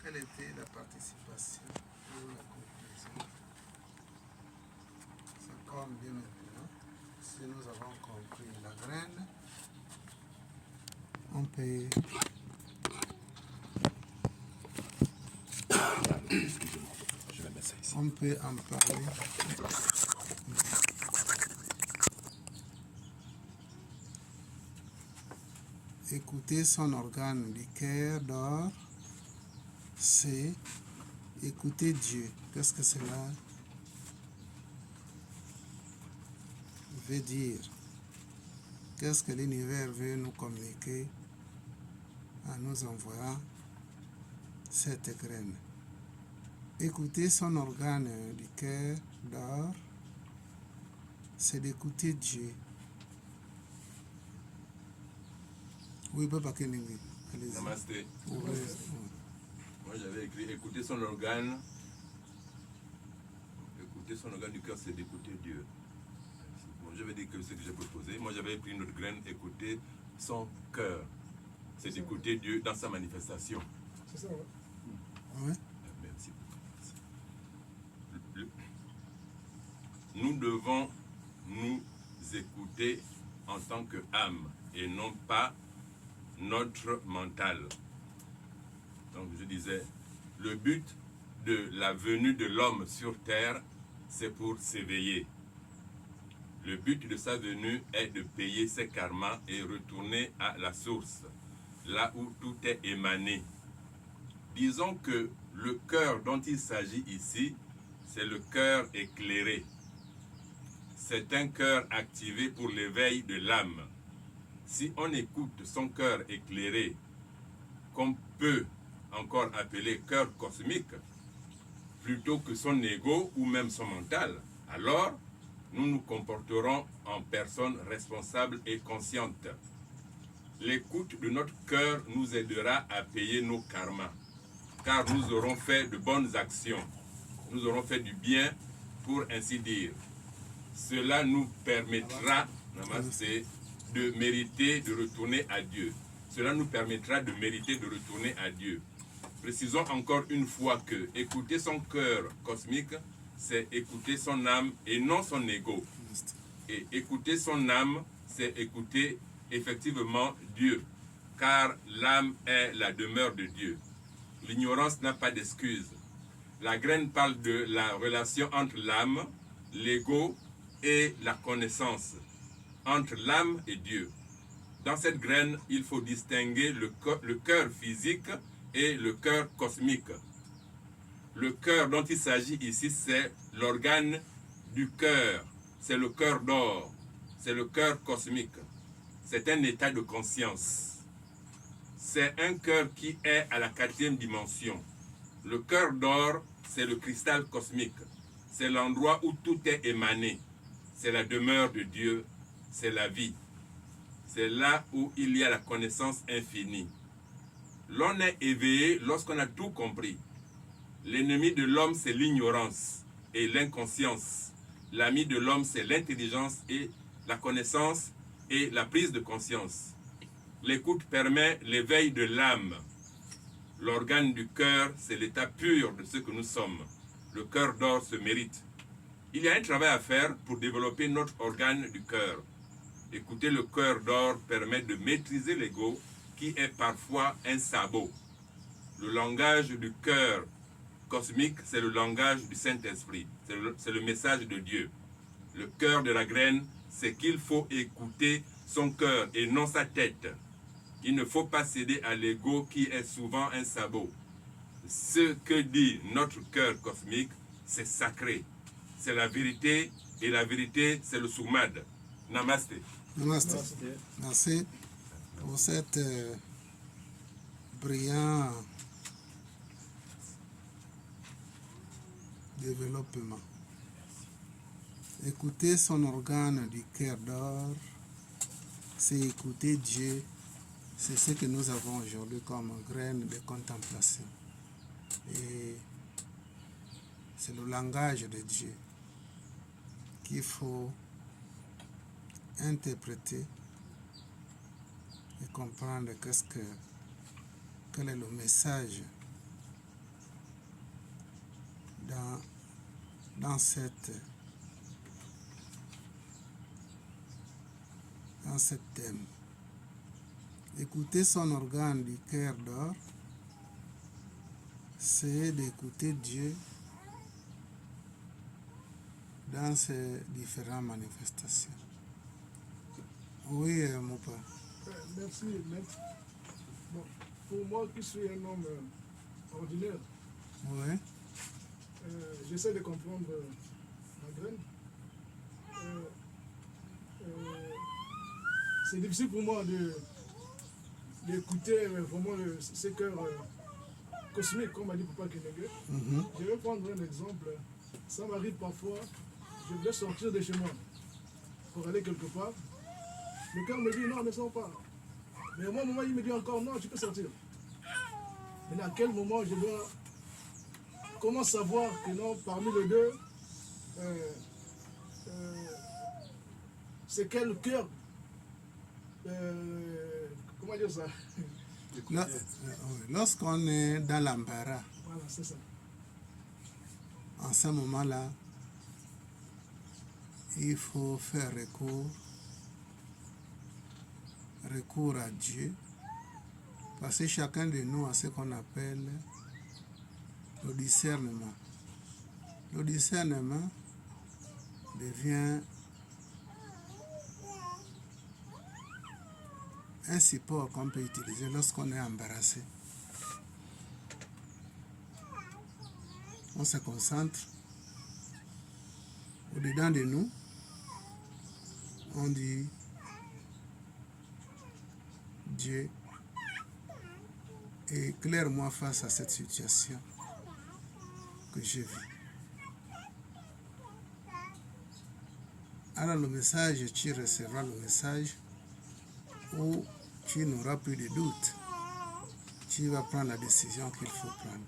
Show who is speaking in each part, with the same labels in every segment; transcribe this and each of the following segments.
Speaker 1: Quelle était la participation ou la conclusion? C'est comme bien maintenant. Si nous avons compris la graine, on peut...
Speaker 2: Je vais mettre ça ici.
Speaker 1: On peut en parler. Écouter son organe du cœur d'or, c'est écouter Dieu. Qu'est-ce que cela veut dire? Qu'est-ce que l'univers veut nous communiquer en nous envoyant cette graine? Écouter son organe du cœur d'or, c'est d'écouter Dieu. Oui, Papa Keningi. Allez-y.
Speaker 3: Namasté.
Speaker 1: Oui.
Speaker 3: Moi j'avais écrit écouter son organe. Écouter son organe du cœur, c'est d'écouter Dieu. Bon, je vais dire que ce que j'ai proposé. Moi j'avais pris une autre graine, écouter son cœur. C'est d'écouter Dieu dans sa manifestation.
Speaker 4: C'est ça, ouais.
Speaker 1: Oui.
Speaker 3: Merci. Nous devons nous écouter en tant qu'âme et non pas notre mental. Donc je disais, le but de la venue de l'homme sur terre, c'est pour s'éveiller. Le but de sa venue est de payer ses karmas et retourner à la source, là où tout est émané. Disons que le cœur dont il s'agit ici, c'est le cœur éclairé. C'est un cœur activé pour l'éveil de l'âme. Si on écoute son cœur éclairé, qu'on peut encore appeler cœur cosmique, plutôt que son ego ou même son mental, alors nous nous comporterons en personnes responsables et conscientes. L'écoute de notre cœur nous aidera à payer nos karmas, car nous aurons fait de bonnes actions, nous aurons fait du bien, pour ainsi dire. Cela nous permettra, namasté, de mériter de retourner à Dieu. Cela nous permettra de mériter de retourner à Dieu. Précisons encore une fois que écouter son cœur cosmique, c'est écouter son âme et non son ego. Et écouter son âme, c'est écouter effectivement Dieu, car l'âme est la demeure de Dieu. L'ignorance n'a pas d'excuse. La graine parle de la relation entre l'âme, l'ego et la connaissance, entre l'âme et Dieu. Dans cette graine, il faut distinguer le cœur physique et le cœur cosmique. Le cœur dont il s'agit ici, c'est l'organe du cœur, c'est le cœur d'or, c'est le cœur cosmique. C'est un état de conscience. C'est un cœur qui est à la 4e dimension. Le cœur d'or, c'est le cristal cosmique. C'est l'endroit où tout est émané. C'est la demeure de Dieu, c'est la vie. C'est là où il y a la connaissance infinie. L'on est éveillé lorsqu'on a tout compris. L'ennemi de l'homme, c'est l'ignorance et l'inconscience. L'ami de l'homme, c'est l'intelligence et la connaissance et la prise de conscience. L'écoute permet l'éveil de l'âme. L'organe du cœur, c'est l'état pur de ce que nous sommes. Le cœur d'or se mérite. Il y a un travail à faire pour développer notre organe du cœur. Écouter le cœur d'or permet de maîtriser l'ego qui est parfois un sabot. Le langage du cœur cosmique, c'est le langage du Saint-Esprit. C'est le message de Dieu. Le cœur de la graine, c'est qu'il faut écouter son cœur et non sa tête. Il ne faut pas céder à l'ego qui est souvent un sabot. Ce que dit notre cœur cosmique, c'est sacré. C'est la vérité et la vérité, c'est le soumad. Namasté.
Speaker 1: Namaste. Merci pour cette brillant développement. Écouter son organe du cœur d'or, c'est écouter Dieu. C'est ce que nous avons aujourd'hui comme graine de contemplation. Et c'est le langage de Dieu qu'il faut interpréter et comprendre quel est le message dans ce thème. Écouter son organe du cœur d'or, c'est d'écouter Dieu dans ses différentes manifestations. Oui, mon père.
Speaker 4: Merci, maître. Bon, pour moi qui suis un homme ordinaire,
Speaker 1: Oui.
Speaker 4: j'essaie de comprendre la graine. C'est difficile pour moi d'écouter vraiment ces cœurs cosmiques, comme a dit Papa Kenege. Je vais prendre un exemple. Ça m'arrive parfois, je voulais sortir de chez moi pour aller quelque part. Le cœur me dit non, ne sors pas. Mais au moment il me dit encore non, tu peux sortir. Mais à quel moment je dois. Comment savoir que non, parmi les deux, c'est quel cœur comment dire ça?
Speaker 1: Lorsqu'on est dans l'embarras,
Speaker 4: Voilà, c'est ça.
Speaker 1: en ce moment-là, il faut faire recours à Dieu, parce que chacun de nous a ce qu'on appelle le discernement. Le discernement devient un support qu'on peut utiliser lorsqu'on est embarrassé. On se concentre au-dedans de nous, on dit Dieu, éclaire-moi face à cette situation que je vis. Alors le message, tu recevras le message où tu n'auras plus de doute. Tu vas prendre la décision qu'il faut prendre.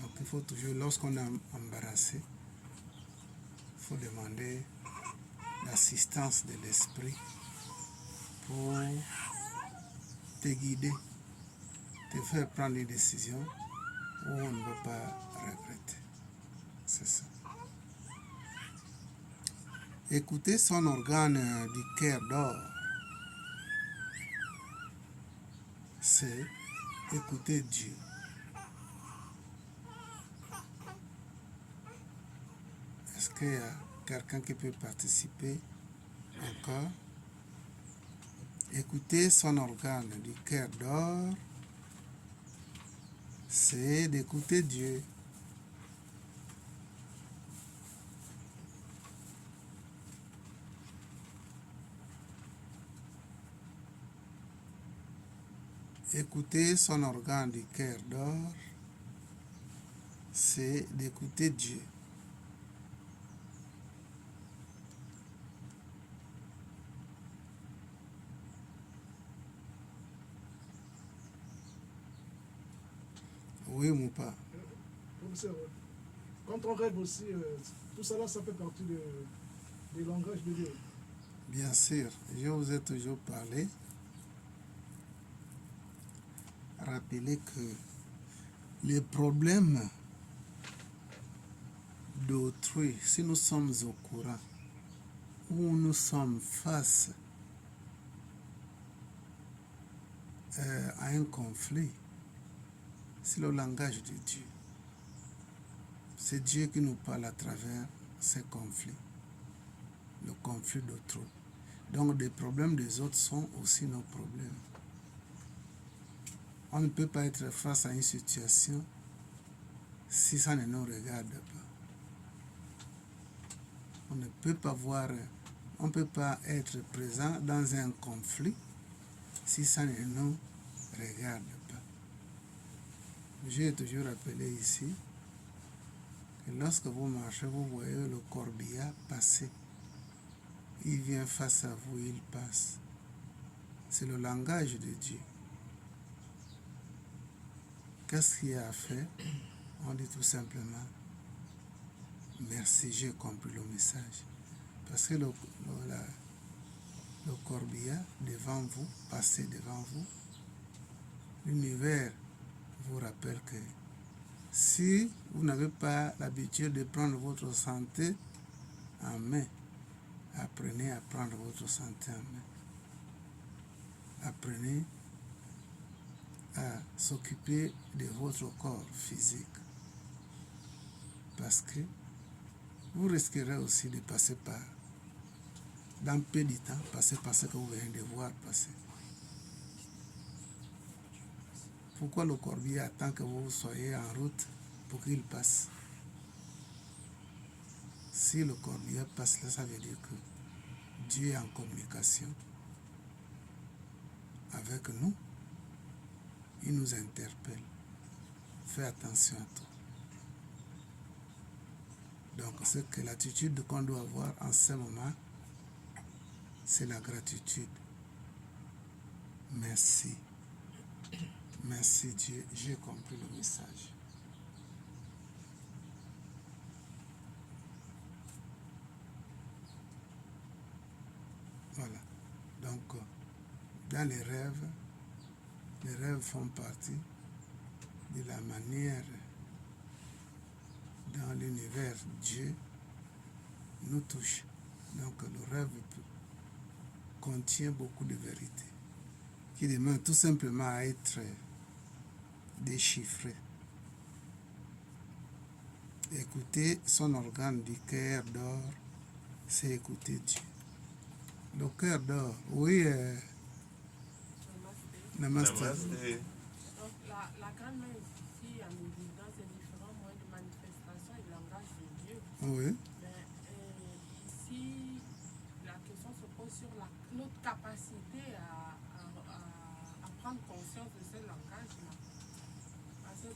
Speaker 1: Donc il faut toujours, lorsqu'on est embarrassé, il faut demander l'assistance de l'esprit pour te guider, te faire prendre des décisions où on ne va pas regretter. C'est ça. Écouter son organe du cœur d'or, c'est écouter Dieu. Est-ce qu'il y a quelqu'un qui peut participer encore? Écouter son organe du cœur d'or, c'est d'écouter Dieu. Écouter son organe du cœur d'or, c'est d'écouter Dieu. Oui, mon père.
Speaker 4: Professeur, quand on rêve aussi, tout ça là, ça fait partie du langage de Dieu.
Speaker 1: Bien sûr, je vous ai toujours parlé. Rappelez que les problèmes d'autrui, si nous sommes au courant, où nous sommes face à un conflit, c'est le langage de Dieu. C'est Dieu qui nous parle à travers ces conflits, le conflit d'autrui. Donc, les problèmes des autres sont aussi nos problèmes. On ne peut pas être face à une situation si ça ne nous regarde pas. On ne peut pas voir, on ne peut pas être présent dans un conflit si ça ne nous regarde pas. J'ai toujours rappelé ici que lorsque vous marchez, vous voyez le corbillard passer. Il vient face à vous, il passe. C'est le langage de Dieu. Qu'est-ce qu'il y a à faire? On dit tout simplement merci, j'ai compris le message. Parce que le corbillard devant vous, passé devant vous, l'univers vous rappelle que si vous n'avez pas l'habitude de prendre votre santé en main. Apprenez à prendre votre santé en main. Apprenez à s'occuper de votre corps physique. Parce que vous risquerez aussi de passer par, dans peu de temps, passer par ce que vous venez de voir passer. Pourquoi le corbier attend que vous soyez en route pour qu'il passe? Si le corbier passe là, ça veut dire que Dieu est en communication avec nous. Il nous interpelle. Fais attention à toi. Donc, c'est que l'attitude qu'on doit avoir en ce moment, c'est la gratitude. Merci. Merci Dieu, j'ai compris le message. Voilà. Donc, dans les rêves font partie de la manière dans l'univers Dieu nous touche. Donc, le rêve contient beaucoup de vérité qui demande tout simplement à être déchiffré. Écouter son organe du cœur d'or, c'est écouter Dieu. Le cœur d'or, oui. Namaste.
Speaker 3: Namasté.
Speaker 5: Donc, la grande main ici en évidence des différents moyens de manifestation et de langage de Dieu.
Speaker 1: Oui.
Speaker 5: Mais ici, la question se pose sur notre capacité à prendre conscience de ce langage-là. Parce que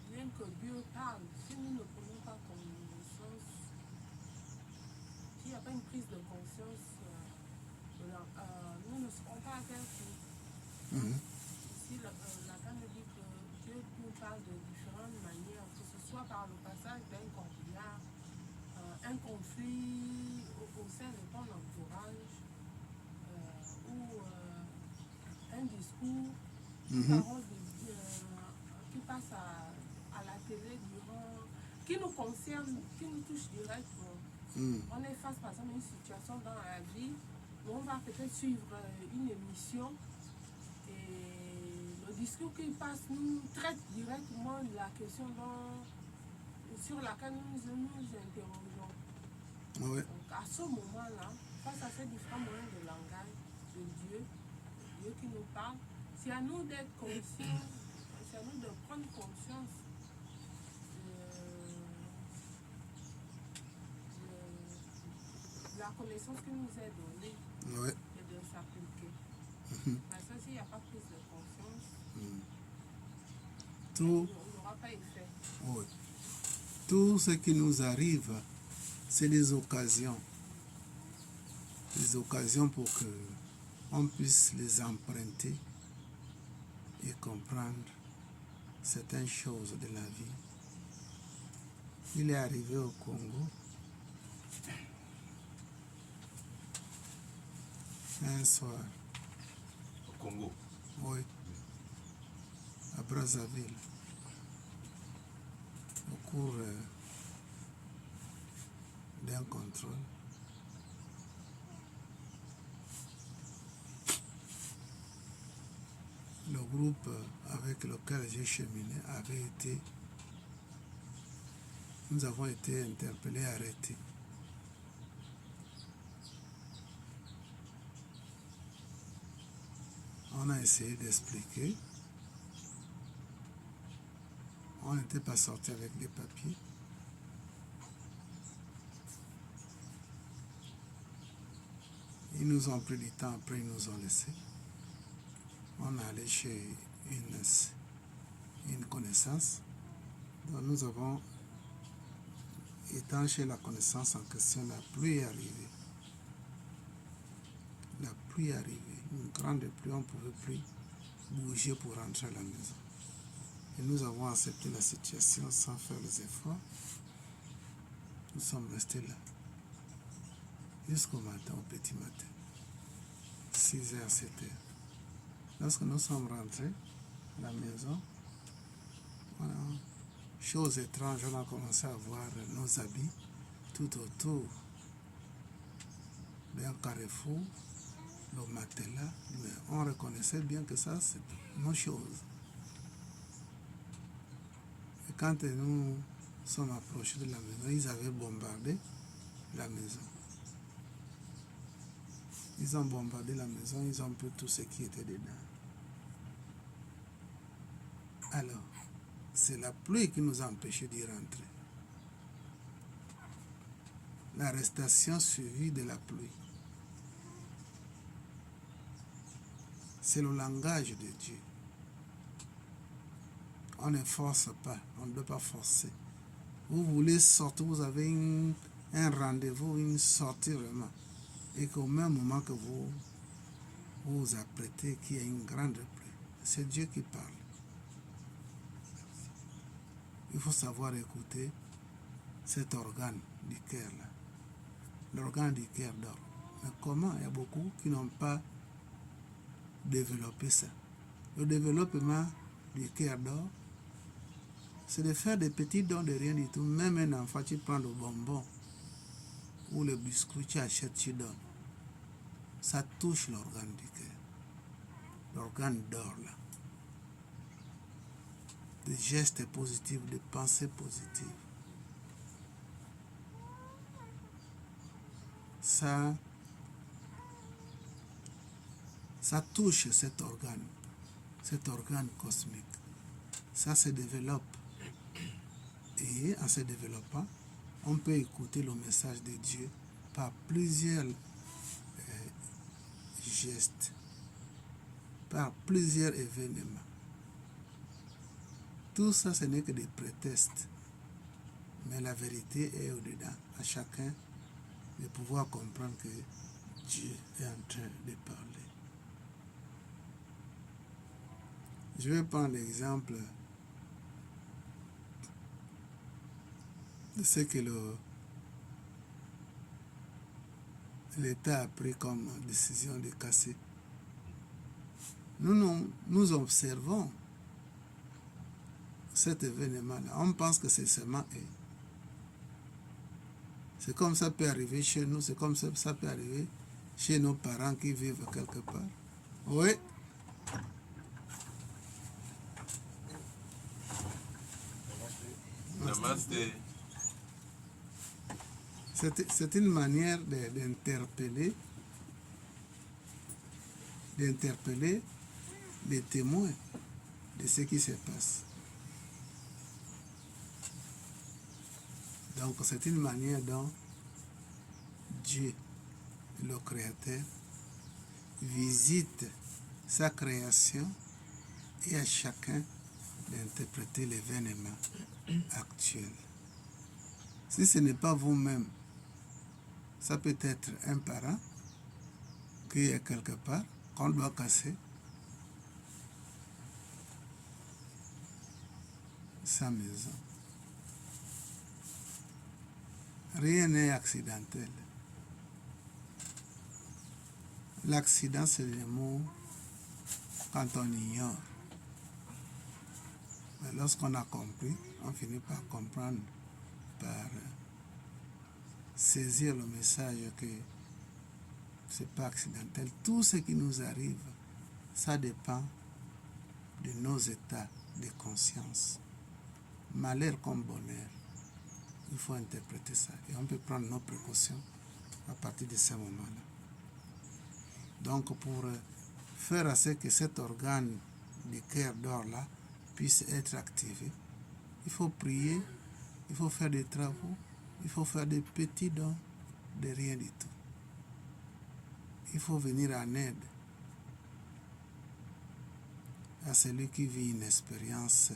Speaker 5: bien que Dieu parle, si nous ne prenons pas conscience, s'il n'y a pas une prise de conscience, nous ne serons pas avertis. Ici, la Bible dit que Dieu nous parle de différentes manières, que ce soit par le passage d'un corbillard, un conflit au sein de ton entourage, ou un discours, une parole qui passe à la télé qui nous concerne, qui nous touche directement. On est face par exemple à une situation dans la vie où on va peut-être suivre une émission et le discours qui passe nous traite directement de la question sur laquelle nous interrogeons.
Speaker 1: Oui.
Speaker 5: Donc à ce moment-là, face à ces différents moyens de langage de Dieu qui nous parle, c'est à nous d'être conscients, c'est à nous de prendre conscience de la connaissance qui nous est donnée,
Speaker 1: Oui.
Speaker 5: et de s'appliquer. Parce que s'il n'y a pas prise de conscience,
Speaker 1: Tout,
Speaker 5: on n'aura pas effet.
Speaker 1: oui. Tout ce qui nous arrive, c'est des occasions. Des occasions pour que on puisse les emprunter et comprendre certaines choses de la vie. Il est arrivé au Congo un soir,
Speaker 3: Au Congo.
Speaker 1: oui, à Brazzaville, au cours d'un contrôle. Le groupe avec lequel j'ai cheminé avait été, nous avons été interpellés, arrêtés. On a essayé d'expliquer. On n'était pas sorti avec les papiers. Ils nous ont pris du temps, après ils nous ont laissés. On est allé chez une connaissance. Donc nous avons étanché la connaissance en question. La pluie est arrivée. La pluie est arrivée. Une grande pluie, on ne pouvait plus bouger pour rentrer à la maison. Et nous avons accepté la situation sans faire les efforts. Nous sommes restés là. Jusqu'au matin, au petit matin. 6h, 7h. Lorsque nous sommes rentrés à la maison, chose étrange, on a commencé à voir nos habits tout autour d'un carrefour, le matelas, mais on reconnaissait bien que ça, c'est nos choses. Et quand nous sommes approchés de la maison, ils avaient bombardé la maison. Ils ont bombardé la maison, ils ont pris tout ce qui était dedans. Alors, c'est la pluie qui nous a empêchés d'y rentrer. L'arrestation suivie de la pluie. C'est le langage de Dieu. On ne force pas, on ne doit pas forcer. Vous voulez sortir, vous avez un rendez-vous, une sortie vraiment. Et qu'au même moment que vous vous apprêtez, qu'il y a une grande pluie. C'est Dieu qui parle. Il faut savoir écouter cet organe du cœur là. L'organe du cœur d'or. Mais comment? Il y a beaucoup qui n'ont pas développé ça. Le développement du cœur d'or, c'est de faire des petits dons de rien du tout. Même un enfant, tu prends le bonbon ou le biscuit, tu achètes, tu donnes. Ça touche l'organe du cœur. L'organe d'or là. Des gestes positifs, des pensées positives. Ça touche cet organe cosmique. Ça se développe. Et en se développant, on peut écouter le message de Dieu par plusieurs gestes, par plusieurs événements. Tout ça, ce n'est que des prétextes. Mais la vérité est au-dedans. À chacun de pouvoir comprendre que Dieu est en train de parler. Je vais prendre l'exemple de ce que l'État a pris comme décision de casser. Nous observons cet événement-là. On pense que c'est seulement eux. C'est comme ça peut arriver chez nous, c'est comme ça peut arriver chez nos parents qui vivent quelque part. Oui.
Speaker 3: Namasté.
Speaker 1: C'est une manière d'interpeller les témoins de ce qui se passe. Donc c'est une manière dont Dieu, le Créateur, visite sa création et à chacun d'interpréter l'événement actuel. Si ce n'est pas vous-même, ça peut être un parent qui est quelque part, qu'on doit casser sa maison. Rien n'est accidentel. L'accident, c'est le mot quand on ignore. Mais lorsqu'on a compris, on finit par comprendre, par saisir le message que c'est pas accidentel. Tout ce qui nous arrive, ça dépend de nos états de conscience. Malheur comme bonheur. Il faut interpréter ça. Et on peut prendre nos précautions à partir de ce moment-là. Donc, pour faire à ce que cet organe du cœur d'or-là puisse être activé, il faut prier, il faut faire des travaux, il faut faire des petits dons de rien du tout. Il faut venir en aide à celui qui vit une expérience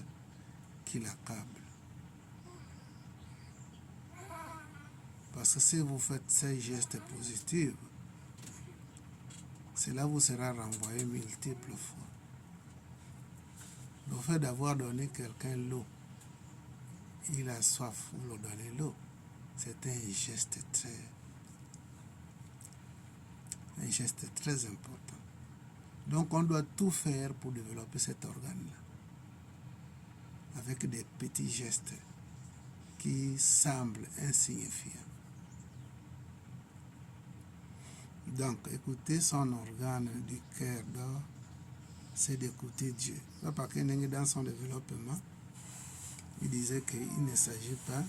Speaker 1: qui l'accable. Parce que si vous faites ces gestes positifs, cela vous sera renvoyé multiples fois. Le fait d'avoir donné quelqu'un l'eau, il a soif, vous lui donnez l'eau, c'est un geste très important. Donc on doit tout faire pour développer cet organe-là. avec des petits gestes qui semblent insignifiants. Donc, écouter son organe du cœur d'or, c'est d'écouter Dieu. Parce que dans son développement, il disait qu'il ne s'agit pas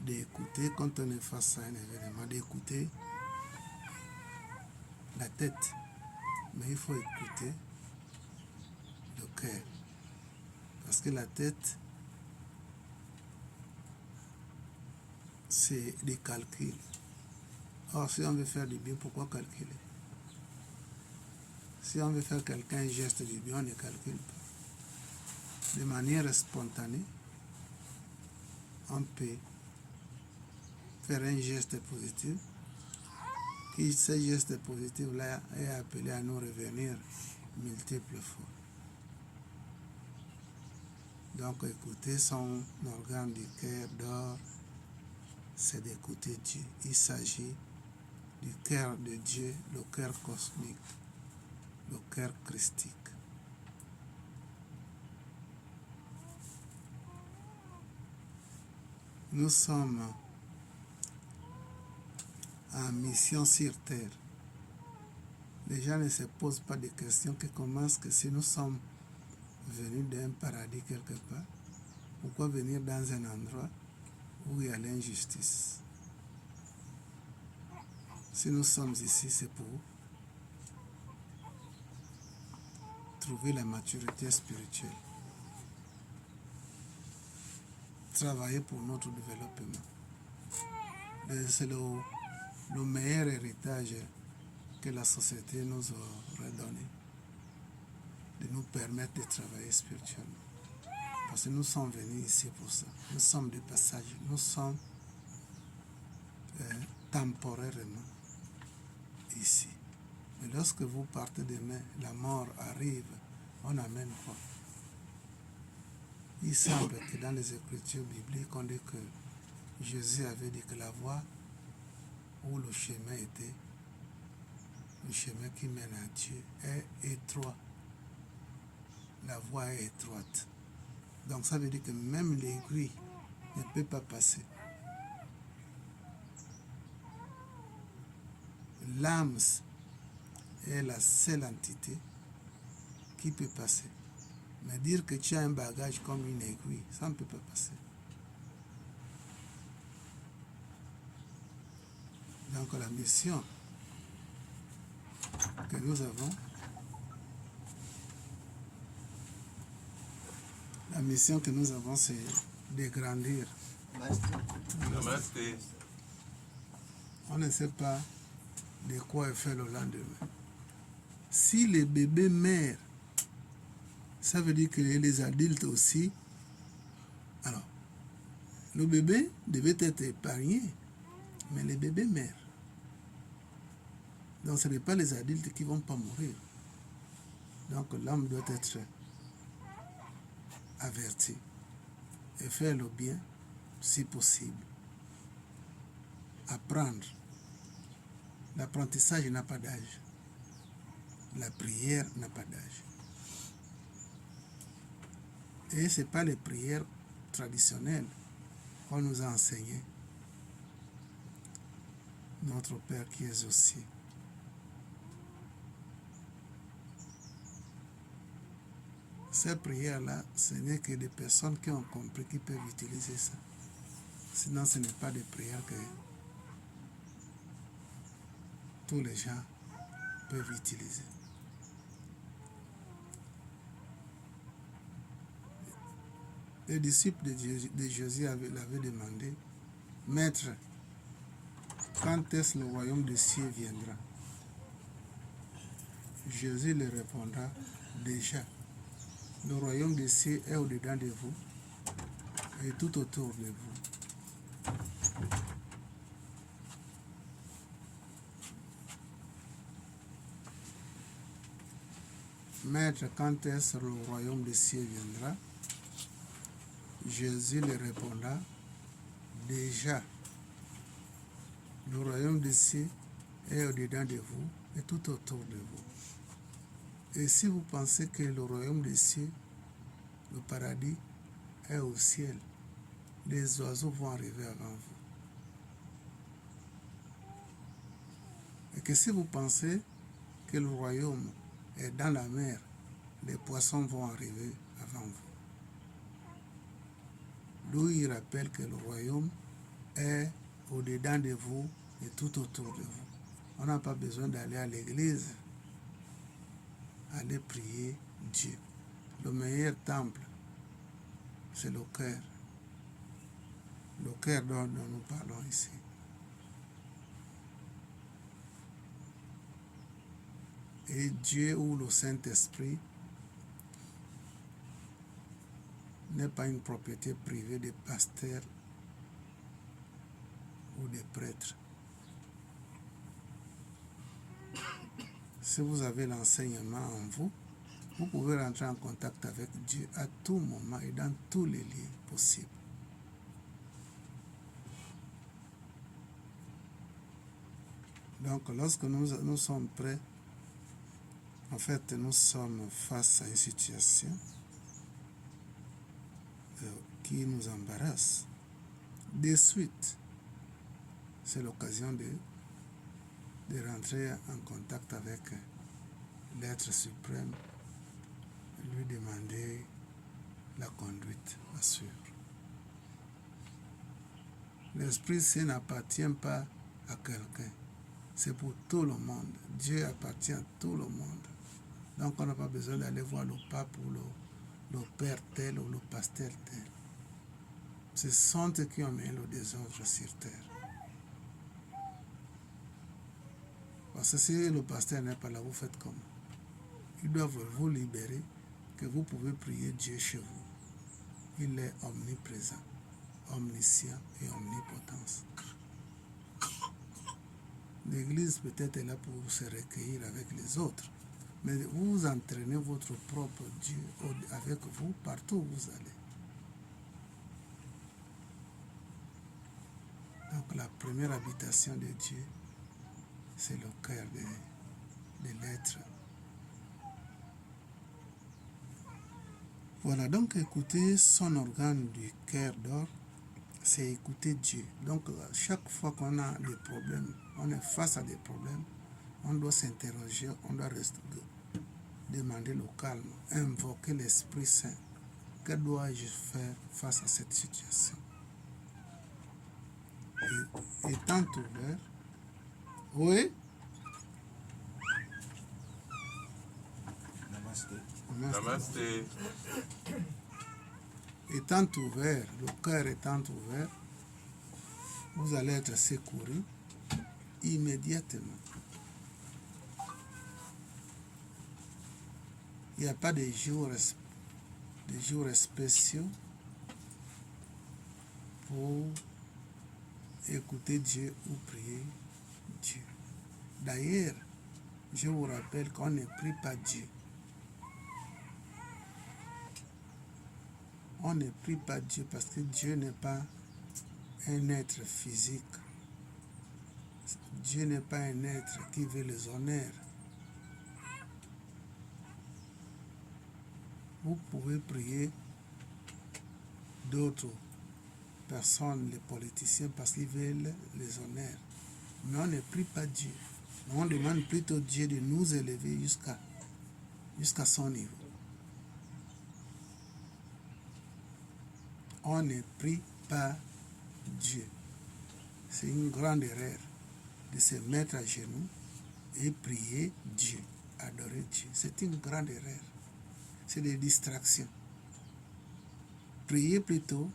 Speaker 1: d'écouter quand on est face à un événement, d'écouter la tête, mais il faut écouter le cœur. Parce que la tête, c'est des calculs. Or, si on veut faire du bien, pourquoi calculer? Si on veut faire quelqu'un un geste du bien, on ne calcule pas. De manière spontanée, on peut faire un geste positif. Et ce geste positif-là est appelé à nous revenir multiples fois. Donc, écouter son organe du cœur d'or, c'est d'écouter Dieu. Il s'agit du cœur de Dieu, le cœur cosmique, le cœur christique. Nous sommes en mission sur terre. Les gens ne se posent pas de questions que comment est-ce que si nous sommes venus d'un paradis quelque part, pourquoi venir dans un endroit où il y a l'injustice? Si nous sommes ici, c'est pour trouver la maturité spirituelle, travailler pour notre développement. C'est le meilleur héritage que la société nous aurait donné, de nous permettre de travailler spirituellement. Parce que nous sommes venus ici pour ça. Nous sommes de passage, nous sommes temporairement ici. Mais lorsque vous partez demain, la mort arrive, on amène quoi? Il semble que dans les Écritures bibliques, on dit que Jésus avait dit que la voie où le chemin était, le chemin qui mène à Dieu, est étroit. La voie est étroite. Donc ça veut dire que même l'aiguille ne peut pas passer. L'âme est la seule entité qui peut passer. Mais dire que tu as un bagage comme une aiguille, ça ne peut pas passer. Donc la mission que nous avons, c'est de grandir.
Speaker 3: Namasté.
Speaker 1: On ne sait pas de quoi est fait le lendemain. Si les bébés meurent, ça veut dire que les adultes aussi. Alors, le bébé devait être épargné, mais les bébés meurent. Donc ce n'est pas les adultes qui ne vont pas mourir. Donc l'homme doit être averti et faire le bien si possible. Apprendre. L'apprentissage n'a pas d'âge. La prière n'a pas d'âge. Et ce n'est pas les prières traditionnelles qu'on nous a enseignées. Notre Père qui est aux cieux. Ces prières-là, ce n'est que des personnes qui ont compris qui peuvent utiliser ça. Sinon, ce n'est pas des prières que tous les gens peuvent utiliser. Les disciples de Jésus l'avaient demandé, « Maître, quand est-ce le royaume des cieux viendra ?» Jésus leur répondra, « Déjà, le royaume des cieux est au-dedans de vous et tout autour de vous. » Maître, quand est-ce le royaume des cieux viendra? Jésus leur répondra, déjà, le royaume des cieux est au-dedans de vous et tout autour de vous. Et si vous pensez que le royaume des cieux Le paradis est au ciel. Les oiseaux vont arriver avant vous. Et que si vous pensez que le royaume est dans la mer, les poissons vont arriver avant vous. Lui, il rappelle que le royaume est au-dedans de vous et tout autour de vous. On n'a pas besoin d'aller à l'église, aller prier Dieu. Le meilleur temple, c'est le cœur. Le cœur dont nous parlons ici. Et Dieu ou le Saint-Esprit n'est pas une propriété privée des pasteurs ou des prêtres. Si vous avez l'enseignement en vous, vous pouvez rentrer en contact avec Dieu à tout moment et dans tous les lieux possibles. Donc, lorsque nous sommes prêts, en fait, nous sommes face à une situation qui nous embarrasse. De suite, c'est l'occasion de rentrer en contact avec l'être suprême, lui demander la conduite à suivre. L'Esprit Saint n'appartient pas à quelqu'un, c'est pour tout le monde. Dieu appartient à tout le monde. Donc on n'a pas besoin d'aller voir le pape ou le père tel ou le pasteur tel. Ce sont eux qui ont mis le désordre sur terre. Parce que si le pasteur n'est pas là, vous faites comment? Ils doivent vous libérer, que vous pouvez prier Dieu chez vous. Il est omniprésent, omniscient et omnipotent. L'Église peut-être est là pour se recueillir avec les autres, mais vous entraînez votre propre Dieu avec vous partout où vous allez. Donc la première habitation de Dieu, c'est le cœur de l'être. Voilà, donc écouter son organe du cœur d'or, c'est écouter Dieu. Donc chaque fois qu'on a des problèmes, on est face à des problèmes, on doit s'interroger, on doit demander le calme, invoquer l'Esprit Saint. Que dois-je faire face à cette situation? Et étant ouvert, oui?
Speaker 3: Namasté.
Speaker 1: Étant ouvert, le cœur étant ouvert, vous allez être secouru immédiatement. Il n'y a pas de jours spéciaux pour écouter Dieu ou prier Dieu. D'ailleurs, je vous rappelle qu'on ne prie pas Dieu. On ne prie pas Dieu parce que Dieu n'est pas un être physique. Dieu n'est pas un être qui veut les honneurs. Vous pouvez prier d'autres personnes, les politiciens, parce qu'ils veulent les honneurs. Mais on ne prie pas Dieu. On demande plutôt Dieu de nous élever jusqu'à son niveau. On ne prie pas Dieu. C'est une grande erreur de se mettre à genoux et prier Dieu, adorer Dieu. C'est une grande erreur. C'est des distractions. Priez plutôt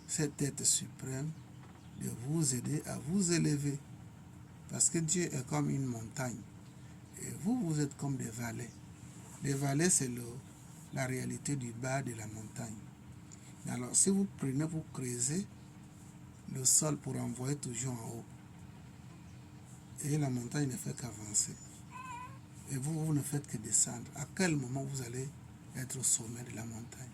Speaker 1: cette tête suprême de vous aider à vous élever. Parce que Dieu est comme une montagne. Et vous, vous êtes comme des vallées. Les vallées, c'est la réalité du bas de la montagne. Alors, si vous prenez, vous creusez le sol pour envoyer toujours en haut. Et la montagne ne fait qu'avancer. Et vous ne faites que descendre. À quel moment vous allez être au sommet de la montagne?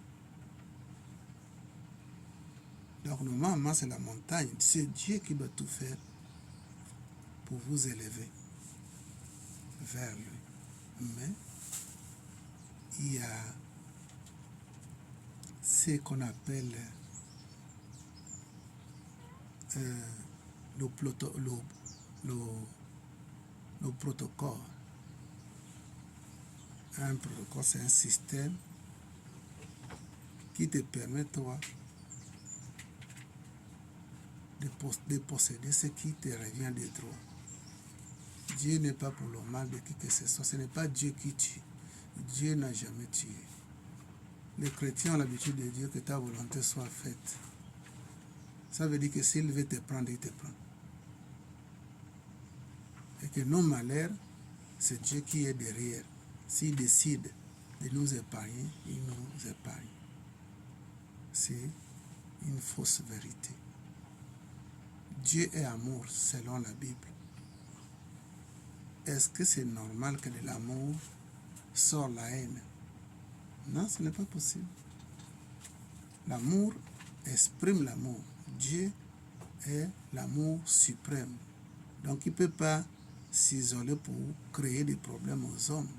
Speaker 1: Donc, normalement, c'est la montagne. C'est Dieu qui doit tout faire pour vous élever vers lui. Mais il y a ce qu'on appelle le protocole. Un protocole, c'est un système qui te permet, toi, de posséder ce qui te revient de droit. Dieu n'est pas pour le mal de qui que ce soit. Ce n'est pas Dieu qui tue. Dieu n'a jamais tué. Les chrétiens ont l'habitude de dire que ta volonté soit faite. Ça veut dire que s'il veut te prendre, il te prend. Et que nos malheurs, c'est Dieu qui est derrière. S'il décide de nous épargner, il nous épargne. C'est une fausse vérité. Dieu est amour selon la Bible. Est-ce que c'est normal que de l'amour sort la haine? Non, ce n'est pas possible. L'amour exprime l'amour. Dieu est l'amour suprême. Donc il ne peut pas s'isoler pour créer des problèmes aux hommes.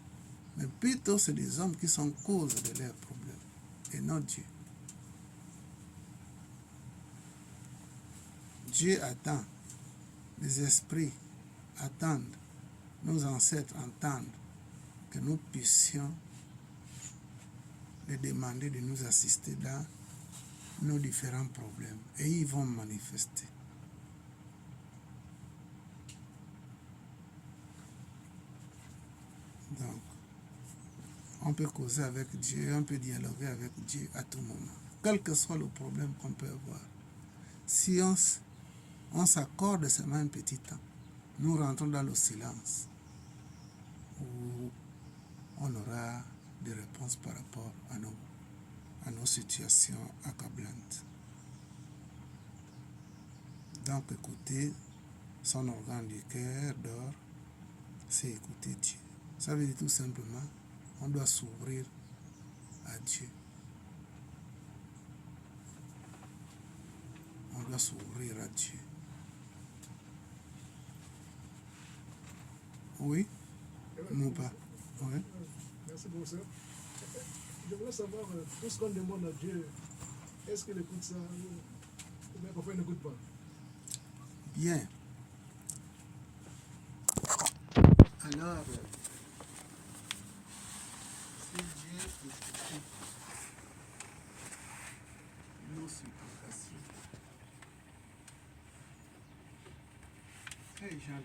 Speaker 1: Mais plutôt c'est les hommes qui sont cause de leurs problèmes et non Dieu. Dieu attend, les esprits attendent, nos ancêtres entendent que nous puissions les demander de nous assister dans nos différents problèmes et ils vont manifester. Donc, on peut causer avec Dieu, on peut dialoguer avec Dieu à tout moment, quel que soit le problème qu'on peut avoir. Si on s'accorde seulement un petit temps, nous rentrons dans le silence où on aura des réponses par rapport à nos situations accablantes. Donc écouter son organe du cœur d'or, c'est écouter Dieu. Ça veut dire tout simplement, on doit s'ouvrir à Dieu. On doit s'ouvrir à Dieu. Oui, Mouba. Oui.
Speaker 4: Merci beaucoup, sœur. Je voulais savoir, tout ce qu'on demande à Dieu, est-ce qu'il écoute ça ou bien parfois il n'écoute pas?
Speaker 1: Bien. Alors, si Dieu écoutait nos supplications, hey Jean